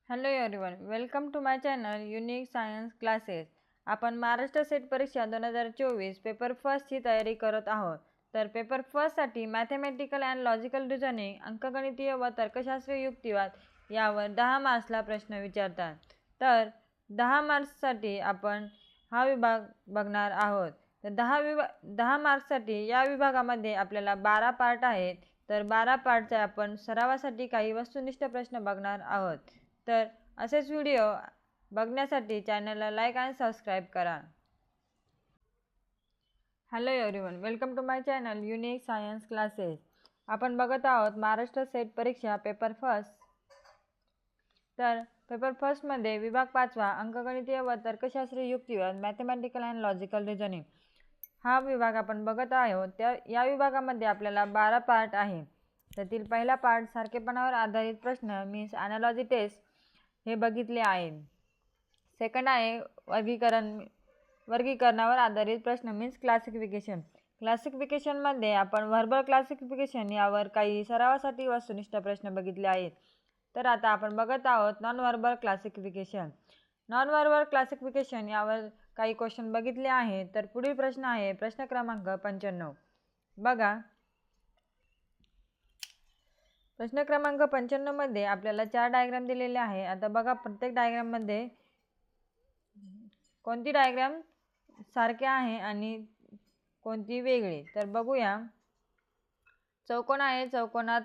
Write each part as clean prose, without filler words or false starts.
Hello everyone, welcome to my channel unique science classes. आपण Maharashtra SET परीक्षा 2024 paper फर्स्टची तयारी करत आहोत. तर पेपर फर्स्टसाठी मॅथमॅटिकल अँड लॉजिकल रिझनिंग, अंकगणितीय व तर्कशास्त्रीय युक्तिवाद यावर 10 मार्क्सला प्रश्न विचारतात. तर 10 मार्क्ससाठी आपण हा विभाग बघणार आहोत. तर 10 मार्क्ससाठी या विभागामध्ये आपल्याला 12 पार्ट आहेत. तर 12 पार्टचे आपण सरावासाठी काही वस्तुनिष्ठ प्रश्न बघणार आहोत. तर असेच व्हिडिओ बघण्यासाठी चॅनलला लाईक आणि सबस्क्राईब करा. Hello everyone, welcome to my channel unique science classes. आपण बघत आहोत महाराष्ट्र सेट परीक्षा पेपर फर्स्ट. तर पेपर फर्स्टमध्ये विभाग 5वा अंकगणितीय व तर्कशास्त्रीय युक्तिवाद, मॅथमॅटिकल अँड लॉजिकल रिझनिंग हा विभाग आपण बघत आहोत. या विभागामध्ये आपल्याला 12 पार्ट आहे. त्यातील पहिला पार्ट सारखेपणावर आधारित प्रश्न मीन्स ॲनालॉजी टेस्ट हे बघितले आहे. सेकंड आहे वर्गीकरणावर आधारित प्रश्न मीन्स क्लासिफिकेशन. क्लासिफिकेशनमध्ये आपण व्हर्बल क्लासिफिकेशन यावर काही सरावासाठी वस्तुनिष्ठ प्रश्न बघितले आहेत. तर आता आपण बघत आहोत non verbal classification. Non verbal classification यावर काही क्वेश्चन बघितले आहेत. तर पुढील प्रश्न आहे प्रश्न क्रमांक 95. बघा, प्रश्न क्रमांक 95 मध्ये आपल्याला 4 डायग्राम दिलेले आहे. आता बघा, प्रत्येक डायग्राममध्ये कोणती डायग्राम सारखे आहे आणि कोणती वेगळी. तर बघूया, चौकोन आहे, चौकोनात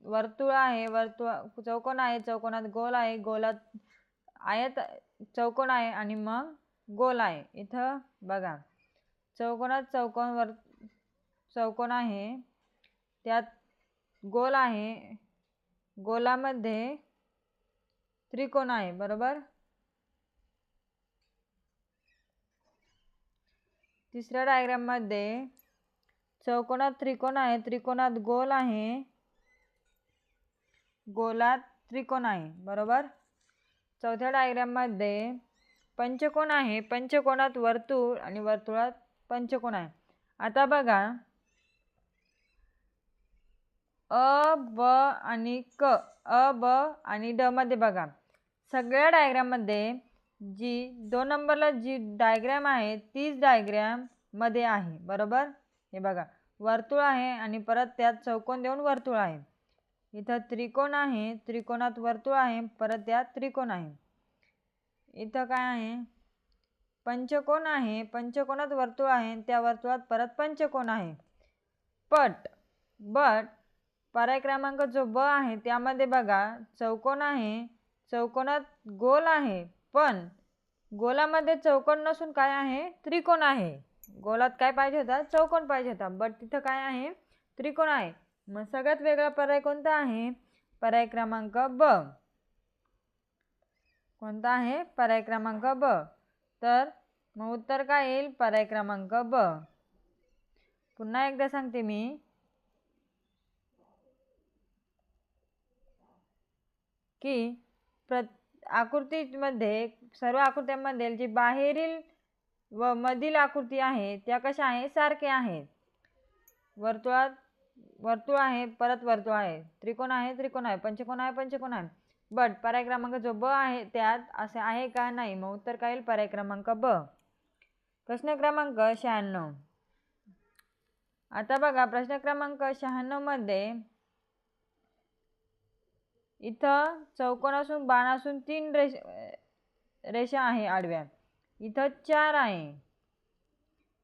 वर्तुळ आहे, चौकोन आहे, चौकोनात गोल आहे, गोलात आयत चौकोन आहे आणि मग गोल आहे. इथं बघा, चौकोनात चौकोन आहे, त्यात गोल आहे, गोलामध्ये त्रिकोण आहे, बरोबर. तिसऱ्या डायग्राममध्ये चौकोनात त्रिकोण आहे, त्रिकोणात गोल आहे, गोलात त्रिकोण आहे, बरोबर. चौथ्या डायग्राममध्ये पंचकोन आहे, पंचकोनात वर्तुळ आणि वर्तुळात पंचकोन आहे. आता बघा, अ, ब आणि क, अ, ब आणि ड मध्ये बघा, सगळ्या डायग्राममध्ये जी 2 नंबरला जी डायग्राम आहे तीच डायग्राम मध्ये आहे, बरोबर. हे बघा, वर्तुळ आहे आणि परत त्यात चौकोन देऊन वर्तुळ आहे. इथं त्रिकोण आहे, त्रिकोणात वर्तुळ आहे, परत त्यात त्रिकोण आहे. इथं काय आहे, पंचकोन आहे, पंचकोनात वर्तुळ आहे, त्या वर्तुळात परत पंचकोन आहे. बट पर्याय क्रमांक जो ब आहे त्यामध्ये बघा, चौकोन आहे, चौकोनात गोल आहे, पण गोलामध्ये चौकोन नसून काय आहे, त्रिकोण आहे. गोलात काय पाहिजे होता, चौकोन पाहिजे होता, बट तिथं काय आहे, त्रिकोण आहे. मग सगळ्यात वेगळा पर्याय कोणता आहे, पर्याय क्रमांक ब. कोणता आहे, पर्याय क्रमांक ब. तर मग उत्तर काय येईल, पर्याय क्रमांक ब. पुन्हा एकदा सांगते मी की आकृतीमध्ये सर्व आकृत्यांमध्ये जी बाहेरील व मधील आकृती आहे त्या कशा आहे, सारखे आहेत. वर्तुळात वर्तुळ आहे, परत वर्तुळ आहे, त्रिकोण आहे, त्रिकोण आहे, पंचकोन आहे, पंचकोन आहे. बट पर्याय क्रमांक जो ब आहे त्यात असे आहे का, नाही. मग उत्तर काय येईल, पर्याय क्रमांक ब. प्रश्न क्रमांक 96. आता बघा, प्रश्न क्रमांक 96 मध्ये इथं चौकोन असून बाण असून 3 रेषा आहे आडव्या. इथं 4 आहे,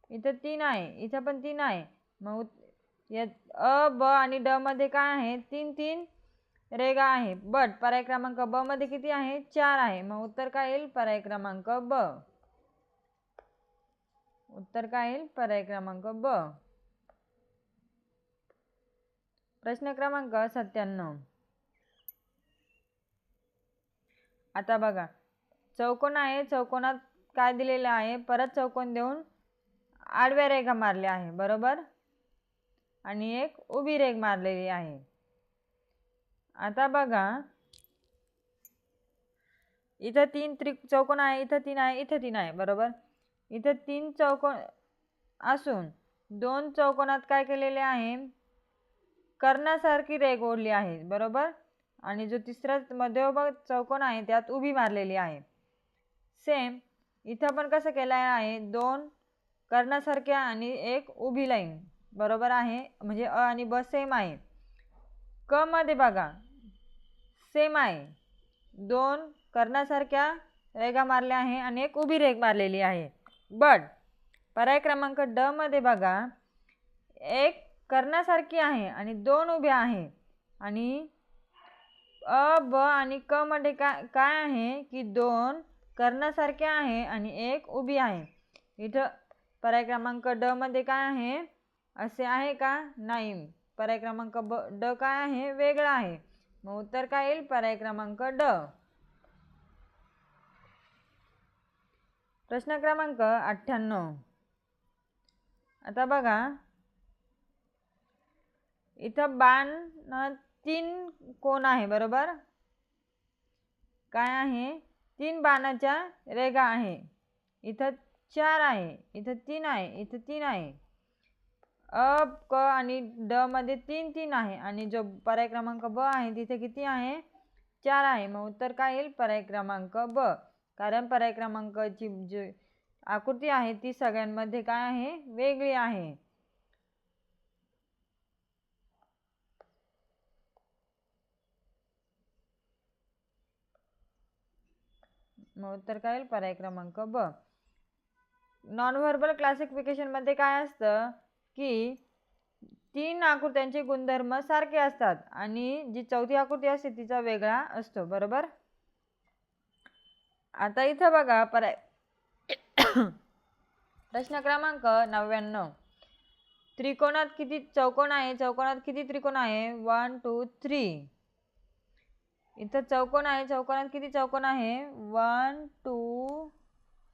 इथं 3 आहे, इथं पण 3 आहे. मग अ, ब आणि ड मध्ये काय आहे, 3 रेगा आहे. बट पर्याय क्रमांक ब मध्ये किती आहे, 4 आहे. मग उत्तर काय येईल, पर्याय क्रमांक ब. उत्तर काय येईल, पर्याय क्रमांक ब. प्रश्न क्रमांक 97. आता बघा, चौकोन आहे, चौकोनात काय दिलेलं आहे, परत चौकोन देऊन आडव्या रेघा मारल्या आहे, बरोबर, आणि एक उभी रेघ मारलेली आहे. आता बघा, इथं 3 चौकोन आहे, इथं 3 आहे, इथं 3 आहे, बरोबर. इथं 3 चौकोन असून 2 चौकोनात काय केलेले आहे, कर्णासारखी रेघ ओढली आहे, बरोबर. आणि जो तिसरा मध्यभाग चौकोन आहे त्यात उभी मारलेली आहे. सेम इथं पण कसं केलं आहे, 2 कर्णासारख्या आणि एक उभी लाईन बरोबर आहे, म्हणजे अ आणि ब सेम आहे. क मध्ये बघा सेम आहे, 2 कर्णासारख्या रेघा मारल्या आहे आणि एक उभी रेघ मारलेली आहे. बट पर्याय क्रमांक ड मध्ये बघा, एक कर्णासारखी आहे आणि 2 उभ्या आहे. आणि अ ब आणि क मध्ये काय आहे की 2 कर्णासारखे आहे आणि एक उभी आहे. इथं पर्याय क्रमांक ड मध्ये काय आहे, असे आहे का? नाही. पर्याय क्रमांक ड काय आहे, वेगळा आहे. मग उत्तर काय येईल? पर्याय क्रमांक ड. प्रश्न क्रमांक 98. आता बघा इथं बाण 3 कोण आहे बरोबर, काय आहे 3 बाणाच्या रेघा आहे. इथं 4 आहे, इथं 3 आहे, इथं 3 आहे. अ क आणि ड मध्ये 3 3 आहे आणि जो पर्याय क्रमांक ब आहे तिथे किती आहे, 4 आहे. मग उत्तर काय येईल? पर्याय क्रमांक ब. कारण पर्याय क्रमांकची जी आकृती आहे ती सगळ्यांमध्ये काय आहे, वेगळी आहे. मग उत्तर काय येईल? पर्याय क्रमांक ब. नॉन व्हर्बल क्लासिफिकेशन मध्ये काय असतं की 3 आकृत्यांचे गुणधर्म सारखे असतात आणि जी चौथी आकृती असते तिचा वेगळा असतो बरोबर. आता इथं बघा प्रश्न क्रमांक 99. त्रिकोणात किती चौकोन आहे, चौकोनात किती त्रिकोण आहे? 1 2 3. इथं चौकोन आहे, चौकोनात किती चौकोन आहे? 1 2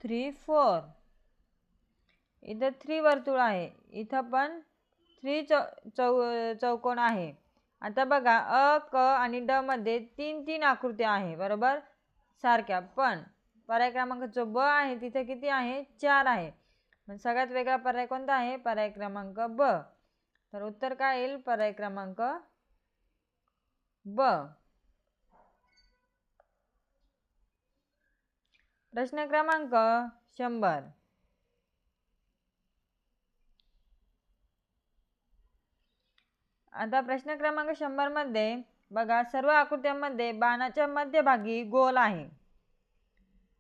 3 4. इथं 3 वर्तुळ आहे, इथं पण 3 चौकोन आहे. आता बघा अ क आणि ड मध्ये 3 3 आकृत्या आहे बरोबर सारख्या, पण पर्याय क्रमांक जो ब आहे तिथे किती आहे? 4 आहे. मग सगळ्यात वेगळा पर्याय कोणता आहे? पर्याय क्रमांक ब. तर उत्तर काय येईल? पर्याय क्रमांक ब. प्रश्न क्रमांक 100. आता प्रश्न क्रमांक 100 मध्ये बघा सर्व आकृत्यांमध्ये बाणाच्या मध्यभागी गोल आहे.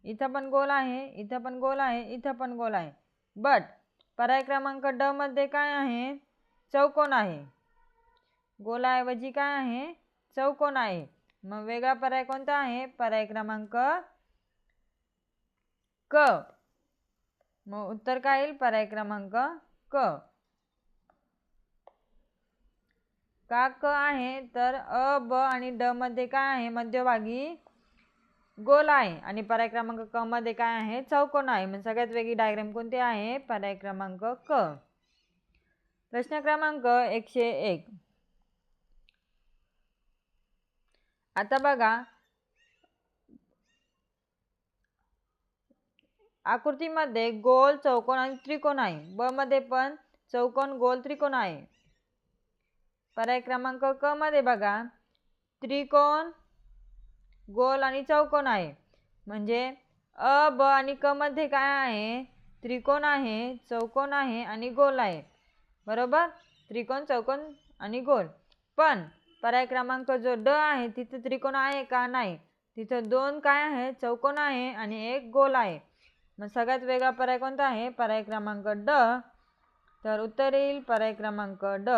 इथं पण गोल आहे, इथं पण गोल आहे, इथं पण गोल आहे. बट पर्याय क्रमांक ड मध्ये काय आहे? चौकोन आहे. गोलाऐवजी काय आहे? चौकोन आहे. मग वेगळा पर्याय कोणता आहे? पर्याय क्रमांक क. मग उत्तर काय येईल? पर्याय क्रमांक क. का क आहे? तर अ ब आणि ड मध्ये काय आहे? मध्यभागी गोल आहे आणि पर्याय क्रमांक क मध्ये काय आहे? चौकोन आहे. मग सगळ्यात वेगळी डायग्राम कोणती आहे? पर्याय क्रमांक क. प्रश्न क्रमांक 101. आता बघा आकृतीमध्ये गोल, चौकोन आणि त्रिकोण आहे. ब मध्ये पण चौकोन, गोल, त्रिकोण आहे. पर्याय क्रमांक क मध्ये बघा त्रिकोण, गोल आणि चौकोन आहे. म्हणजे अ ब आणि क मध्ये काय आहे? त्रिकोण आहे, चौकोन आहे आणि गोल आहे बरोबर. त्रिकोण, चौकोन आणि गोल. पण पर्याय क्रमांक जो ड आहे तिथे त्रिकोण आहे का? नाही. तिथे 2 काय आहे? चौकोन आहे आणि एक गोल आहे. मग सगळ्यात वेगळा पर्याय कोणता आहे? पर्याय क्रमांक ड. तर उत्तर येईल पर्याय क्रमांक ड.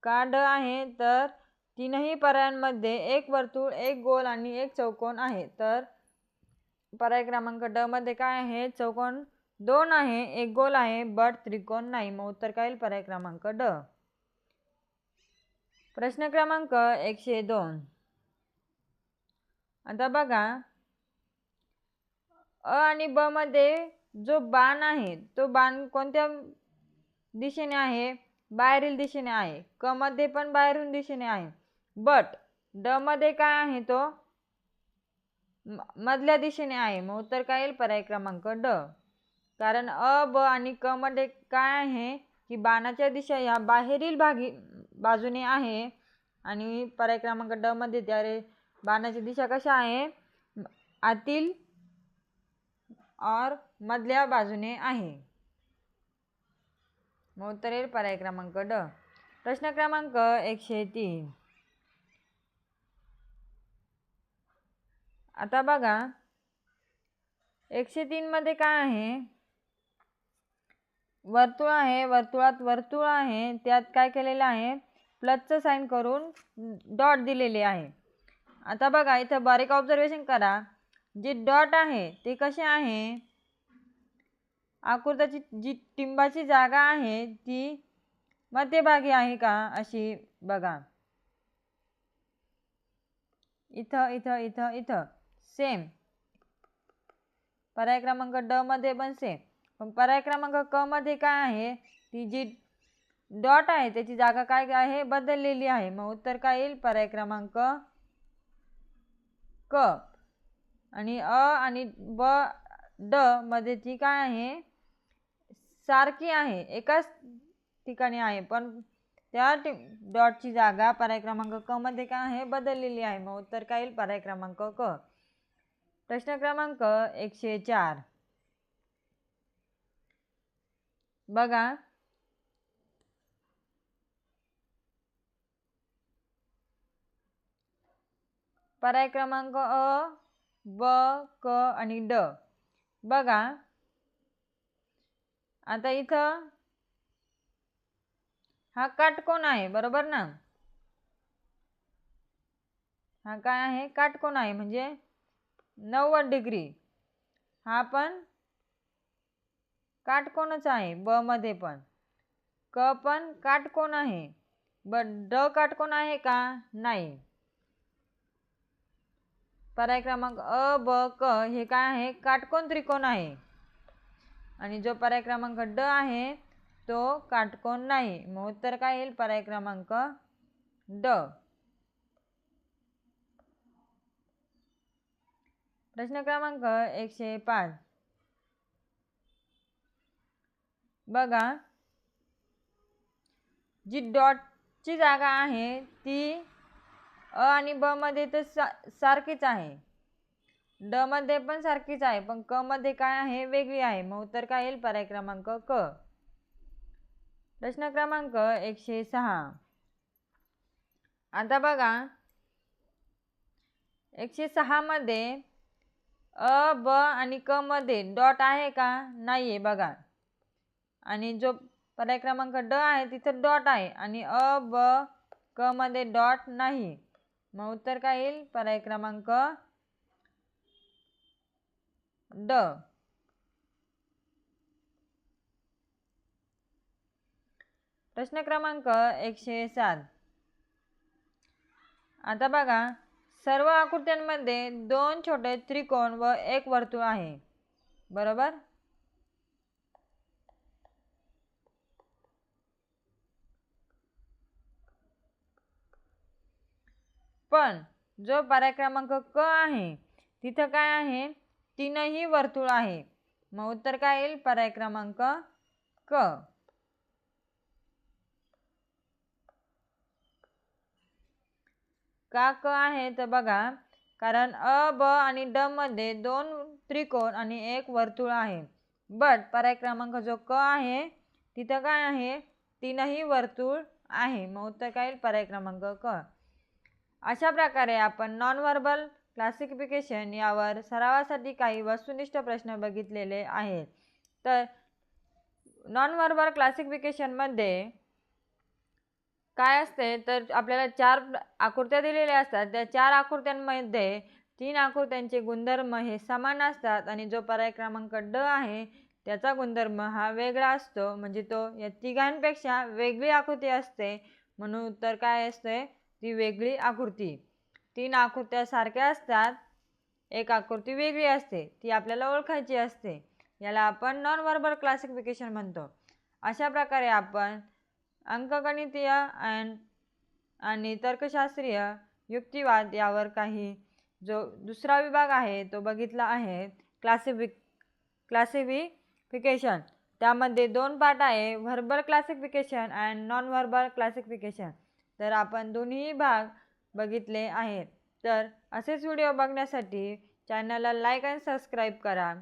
का ड आहे? तर तीनही पर्यायांमध्ये एक वर्तुळ, एक गोल आणि एक चौकोन आहे. तर पर्याय क्रमांक ड मध्ये काय आहे? चौकोन 2 आहे, एक गोल आहे, बट त्रिकोण नाही. मग उत्तर काय येईल? पर्याय क्रमांक ड. प्रश्न क्रमांक 102. आता बघा अ आणि ब मध्ये जो बाण आहे तो बाण कोणत्या दिशेने आहे? बाहेरील दिशेने आहे. क मध्ये पण बाहेरून दिशेने आहे. बट ड मध्ये काय आहे? तो मधल्या दिशेने आहे. मग उत्तर काय येईल? पर्याय क्रमांक ड. कारण अ ब आणि क मध्ये काय आहे की बाणाच्या दिशा ह्या बाहेरील बाजूने आहे आणि पर्याय क्रमांक ड मध्ये त्यारे बाणाची दिशा कशा आहे, आतील और मधल्या बाजूने आहे. मग उत्तर येईल पर्याय क्रमांक ड. प्रश्न क्रमांक 103. आता बघा 103 मध्ये काय आहे, वर्तुळ आहे, वर्तुळात वर्तुळ आहे, त्यात काय केलेलं आहे, प्लसचं साइन करून डॉट दिलेले आहे. आता बघा इथं बारीक ऑब्झर्वेशन करा, जी डॉट आहे ते कसे आहे, आकृतीची जी टिंबाची जागा आहे ती मध्यभागी आहे का, अशी बघा. इथं इथं इथं इथं सेम. पर्याय क्रमांक ड मध्ये पण सेम. पण पर्याय क्रमांक क मध्ये काय आहे, ती जी डॉट आहे त्याची जागा काय आहे, बदललेली आहे. मग उत्तर काय येईल, पर्याय क्रमांक क. आणि अ आणि ब ड मध्ये ती काय आहे, सारखी आहे, एकाच ठिकाणी आहे, पण त्या डॉटची जागा पर्याय क्रमांक क मध्ये काय आहे, बदललेली आहे. मग उत्तर काय येईल, पर्याय क्रमांक क. प्रश्न क्रमांक 104. बघा पर्याय क्रमांक अ, ब, क आणि ड. बघा आता इथं हा काटकोन आहे, बरोबर ना. हा काय आहे, काटकोन आहे, म्हणजे 90 डिग्री. हा पण काटकोनच आहे. ब मध्ये पण क पण काटकोन आहे, बट ड काटकोन आहे का, नाही. पर्याय क्रमांक अ, ब, क हे काय आहे, काटकोन त्रिकोण आहे. आणि जो पर्याय क्रमांक ड आहे तो काटकोन नाही. मग उत्तर काय येईल, पर्याय क्रमांक ड. प्रश्न क्रमांक 105. बघा जी डॉटची जागा आहे ती अ आणि ब मध्ये तर सारखीच आहे, ड मध्ये पण सारखीच आहे, पण क मध्ये काय आहे, वेगळी आहे. मग उत्तर काय येईल, पर्याय क्रमांक क. प्रश्न क्रमांक 106. आता बघा 106 मध्ये अ, ब आणि क मध्ये डॉट आहे का, नाहीये बघा. आणि जो पर्याय क्रमांक ड आहे तिथं डॉट आहे आणि अ, ब, क मध्ये डॉट नाही. मग उत्तर काय येईल, पर्याय क्रमांक ड. प्रश्न क्रमांक 107. आता बघा सर्व आकृत्यांमध्ये 2 छोटे त्रिकोण व 1 वर्तुळ आहे, बरोबर. पण जो पर्याय क्रमांक क आहे तिथं काय आहे, 3ही वर्तुळ आहे. मग उत्तर काय येईल, पर्याय क्रमांक क. का क आहे तर बघा, कारण अ, ब आणि ड मध्ये 2 त्रिकोण आणि 1 वर्तुळ आहे. बट पर्याय क्रमांक जो क आहे तिथं काय आहे, 3ही वर्तुळ आहे. मग उत्तर काय येईल, पर्याय क्रमांक क. अशा प्रकारे आपण नॉन व्हर्बल क्लासिफिकेशन यावर सरावासाठी काही वस्तुनिष्ठ प्रश्न बघितलेले आहेत. तर नॉन व्हर्बल क्लासिफिकेशनमध्ये काय असते, तर आपल्याला 4 आकृत्या दिलेल्या असतात. त्या 4 आकृत्यांमध्ये 3 आकृत्यांचे गुणधर्म हे समान असतात आणि जो पर्याय क्रमांक ड आहे त्याचा गुणधर्म हा वेगळा असतो, म्हणजे तो या तिघांपेक्षा वेगळी आकृती असते. म्हणून उत्तर काय असते, ती वेगळी आकृती. 3 आकृत्या सारख्या असतात, एक आकृती वेगळी असते, ती आपल्याला ओळखायची असते. याला आपण नॉन व्हर्बल क्लासिफिकेशन म्हणतो. अशा प्रकारे आपण अंकगणितीय आणि तर्कशास्त्रीय युक्तिवाद यावर काही जो दुसरा विभाग आहे तो बघितला आहे, क्लासिफिकेशन. त्यामध्ये 2 पार्ट आहे, verbal classification and non verbal classification. तर आपण दोन्ही भाग बघितले आहेत. तर असेच व्हिडिओ बघण्यासाठी चॅनलला लाईक आणि सबस्क्राईब करा.